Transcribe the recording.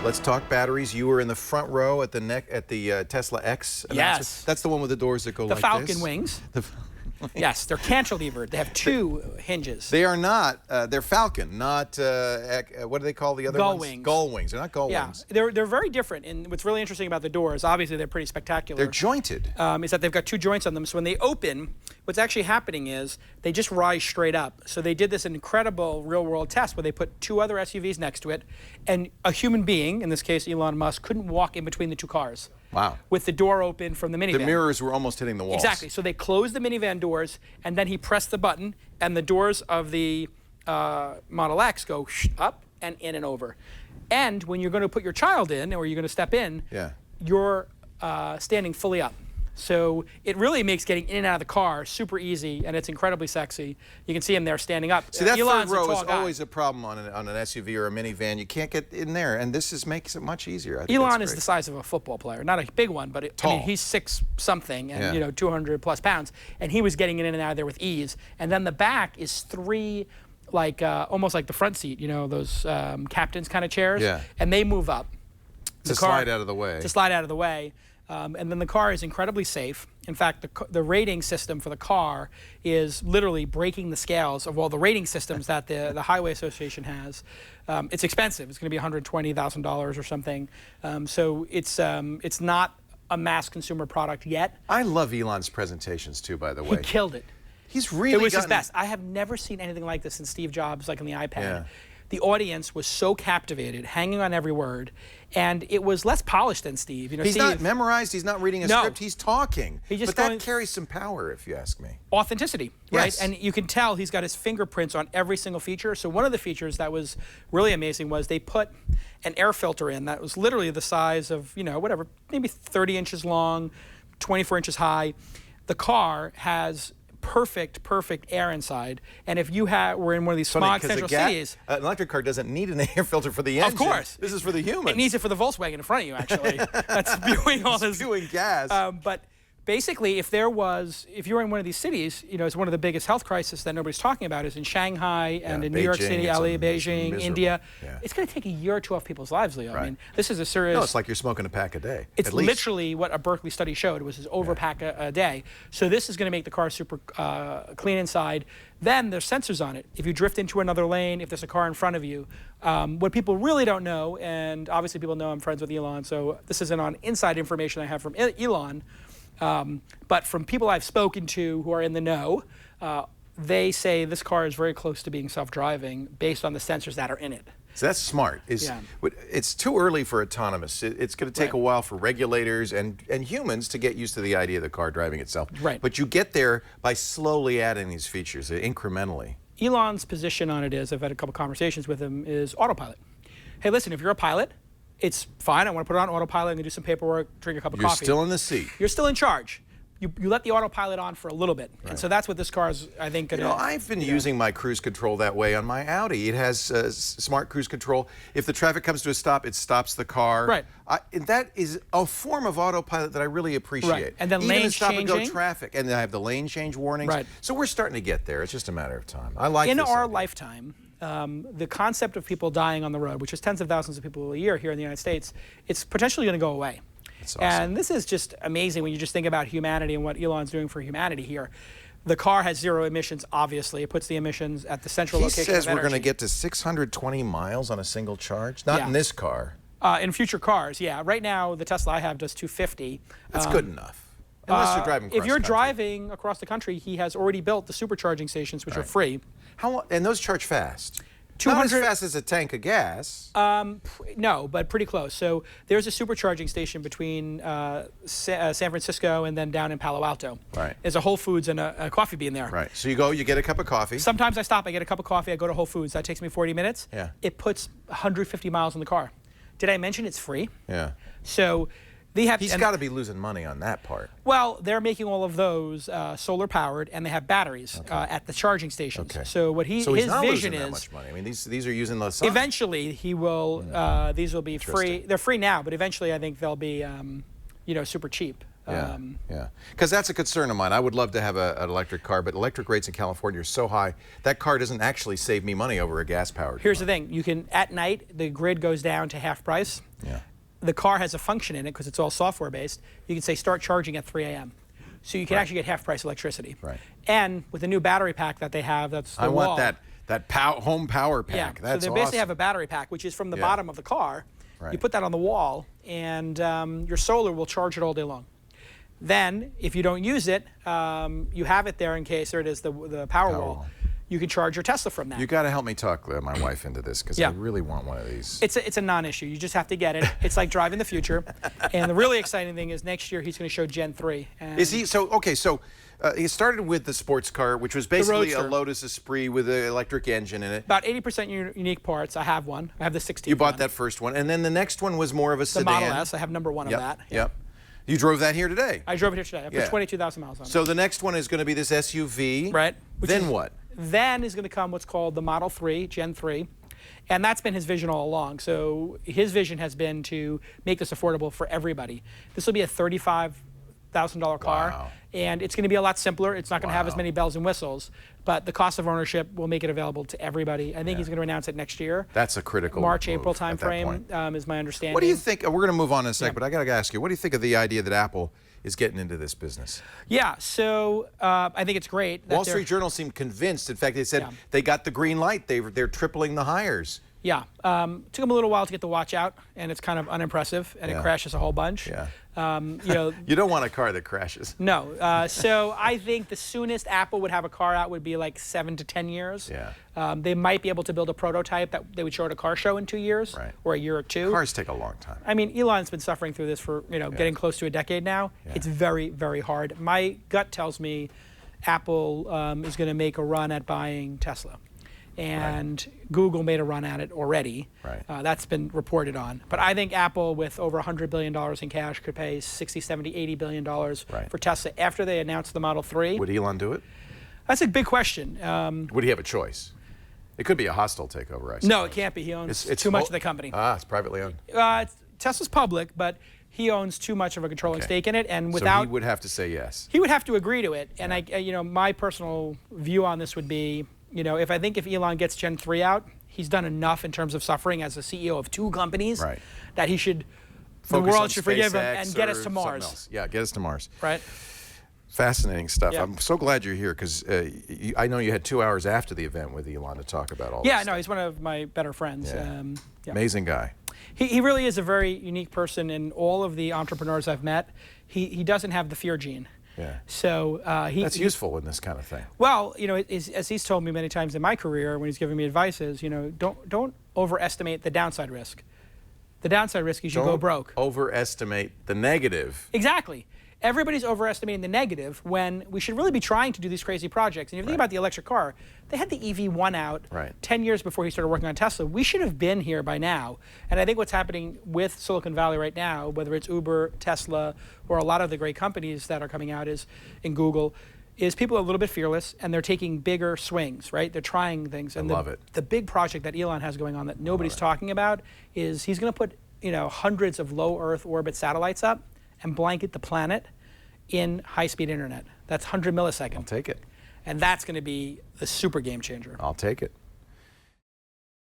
Let's talk batteries. You were in the front row at the Tesla X. Yes. That's the one with the doors that go like this. The Falcon wings. Yes, they're cantilevered. They have two hinges. They are not. They're Falcon, not what do they call the other gull ones? Wings. Gull wings. They're not gull wings. They're very different. And what's really interesting about the doors, obviously they're pretty spectacular. They're jointed. Is that they've got two joints on them. So when they open, what's actually happening is they just rise straight up. So they did this incredible real-world test where they put two other SUVs next to it, and a human being, in this case Elon Musk, couldn't walk in between the two cars. Wow. With the door open from the minivan. The mirrors were almost hitting the walls. Exactly. So they closed the minivan doors, and then he pressed the button, and the doors of the Model X go up and in and over. And when you're going to put your child in, or you're going to step in, you're standing fully up. So it really makes getting in and out of the car super easy, and it's incredibly sexy. You can see him there standing up. See, that Elon's third row is guy. always a problem on an SUV or a minivan. You can't get in there, and this makes it much easier. I think Elon is the size of a football player, not a big one, but I mean, he's 6-something and 200+ pounds, and he was getting in and out of there with ease. And then the back is three, like almost like the front seat, you know, those captain's kind of chairs, and they move up. To slide out of the way. To slide out of the way. And then the car is incredibly safe. In fact, the rating system for the car is literally breaking the scales of all the rating systems that the Highway Association has. It's expensive. It's going to be $120,000 or something. So it's not a mass consumer product yet. I love Elon's presentations too, by the way. He killed it. He's really It was his best. I have never seen anything like this since Steve Jobs, like on the iPad. Yeah. The audience was so captivated, hanging on every word, and it was less polished than Steve. You know, he's not memorized. He's not reading a script. He's talking. But that carries some power, if you ask me. Authenticity, right? And you can tell he's got his fingerprints on every single feature. So one of the features that was really amazing was they put an air filter in that was literally the size of, you know, whatever, maybe 30 inches long, 24 inches high. The car has perfect air inside, and if you were in one of these smog central cities, an electric car doesn't need an air filter for the engine. Of course, this is for the humans. It needs it for the Volkswagen in front of you, actually. That's spewing all this. Spewing gas. But basically, if you're in one of these cities, you know, it's one of the biggest health crises that nobody's talking about is in Shanghai and in New York City, LA, Beijing, India. It's going to take a year or two off people's lives, Leo. I mean, this is a serious. No, it's like you're smoking a pack a day. It's literally what a Berkeley study showed. It was his over pack a day. So this is going to make the car super clean inside. Then there's sensors on it. If you drift into another lane, if there's a car in front of you, what people really don't know, and obviously people know I'm friends with Elon, so this isn't on inside information I have from Elon. But from people I've spoken to who are in the know, they say this car is very close to being self-driving based on the sensors that are in it. So that's smart. It's too early for autonomous. It's going to take a while for regulators and humans to get used to the idea of the car driving itself. Right. But you get there by slowly adding these features, incrementally. Elon's position on it is, I've had a couple conversations with him, is autopilot. Hey, listen, if you're a pilot, it's fine. I want to put it on autopilot. I'm going to do some paperwork, drink a cup of coffee. You're still in the seat. You're still in charge. You let the autopilot on for a little bit. And so that's what this car is, I think, going to... You know, I've been using my cruise control that way on my Audi. It has smart cruise control. If the traffic comes to a stop, it stops the car. Right. That is a form of autopilot that I really appreciate. Right. And then even lane in stop-and-go changing. traffic. And then I have the lane change warnings. Right. So we're starting to get there. It's just a matter of time. I like this. In our idea. lifetime, the concept of people dying on the road, which is tens of thousands of people a year here in the United States, it's potentially going to go away. That's awesome. And this is just amazing when you just think about humanity and what Elon's doing for humanity here. The car has zero emissions, obviously. It puts the emissions at the central location of energy. He says we're going to get to 620 miles on a single charge. Not in this car. In future cars, yeah. Right now, the Tesla I have does 250. That's good enough. Unless you're driving across If you're the country. driving across the country, he has already built the supercharging stations, which are free. And those charge fast? 200, Not as fast as a tank of gas. No, but pretty close. So there's a supercharging station between San Francisco and then down in Palo Alto. Right. There's a Whole Foods and a Coffee Bean there. Right. So you go, you get a cup of coffee. Sometimes I stop, I get a cup of coffee, I go to Whole Foods. That takes me 40 minutes. Yeah. It puts 150 miles in the car. Did I mention it's free? Yeah. So they have... He's got to be losing money on that part. Well, they're making all of those solar powered, and they have batteries at the charging stations. Okay. So what his he's not vision losing is that much money. I mean, these are using the sun. Eventually, he will. These will be free. They're free now, but eventually, I think they'll be, you know, super cheap. Yeah, yeah. Because that's a concern of mine. I would love to have an electric car, but electric rates in California are so high, that car doesn't actually save me money over a gas-powered Here's car. the thing. You can, at night, the grid goes down to half price. Yeah. The car has a function in it because it's all software-based. You can say start charging at 3 a.m. So you can actually get half-price electricity. Right. And with the new battery pack that they have, that's the I wall. want that home power pack. Yeah, That's so they basically have a battery pack, which is from the bottom of the car. Right. You put that on the wall, and your solar will charge it all day long. Then, if you don't use it, you have it there in case, there it is, the power wall. You can charge your Tesla from that. You got to help me talk my wife into this because I really want one of these. It's a non-issue. You just have to get it. It's like driving the future. And the really exciting thing is next year he's going to show Gen 3. And is he? So, okay, so he started with the sports car, which was basically a Lotus Esprit with an electric engine in it. About 80% unique parts. I have one. I have the 16th You bought that first one. And then the next one was more of a sedan. The Model S. I have number 1 of that. Yep. You drove that here today? I drove it here today. I put 22,000 miles on it. So the next one is going to be this SUV. Right. Then what? Then is going to come what's called the Model 3, Gen 3. And that's been his vision all along. So his vision has been to make this affordable for everybody. This will be a $35,000 car. Wow. And it's going to be a lot simpler. It's not going to have as many bells and whistles. But the cost of ownership will make it available to everybody. I think he's going to announce it next year. That's a critical March, move April timeframe is my understanding. What do you think? We're going to move on in a sec, but I got to ask you, what do you think of the idea that Apple is getting into this business? Yeah, so I think it's great. That Wall Street Journal seemed convinced. In fact, they said they got the green light. They're tripling the hires. Yeah, took them a little while to get the watch out, and it's kind of unimpressive, and it crashes a whole bunch. Yeah. You don't want a car that crashes. No. So I think the soonest Apple would have a car out would be like 7 to 10 years. Yeah. They might be able to build a prototype that they would show at a car show in 2 years, or a year or two. Cars take a long time. I mean, Elon's been suffering through this for getting close to a decade now. It's very, very hard. My gut tells me Apple is going to make a run at buying Tesla. And Google made a run at it already. That's been reported on. But I think Apple, with over $100 billion in cash, could pay $60, $70, $80 billion for Tesla after they announced the Model 3. Would Elon do it? That's a big question. Would he have a choice? It could be a hostile takeover, I suppose. No, it can't be. He owns too much of the company. It's privately owned. Tesla's public, but he owns too much of a controlling stake in it, and without, so he would have to say yes. He would have to agree to it. And my personal view on this would be, if Elon gets Gen 3 out, he's done enough in terms of suffering as a CEO of 2 companies that he should, the world should forgive him and get us to Mars. Yeah, get us to Mars. Right. Fascinating stuff. I'm so glad you're here because I know you had 2 hours after the event with Elon to talk about all this. Yeah, no, he's one of my better friends. Amazing guy. He really is a very unique person. In all of the entrepreneurs I've met, he doesn't have the fear gene. Yeah. So that's useful in this kind of thing. Well, as he's told me many times in my career when he's given me advice is, don't overestimate the downside risk. The downside risk is you go broke. Overestimate the negative. Exactly. Everybody's overestimating the negative when we should really be trying to do these crazy projects. And if you think about the electric car, they had the EV1 out 10 years before he started working on Tesla. We should have been here by now. And I think what's happening with Silicon Valley right now, whether it's Uber, Tesla, or a lot of the great companies that are coming out in Google, is people are a little bit fearless and they're taking bigger swings, right? They're trying things. And I love it. The big project that Elon has going on that nobody's talking about is he's going to put hundreds of low Earth orbit satellites up and blanket the planet in high-speed internet. That's 100 milliseconds. I'll take it. And that's going to be the super game changer. I'll take it.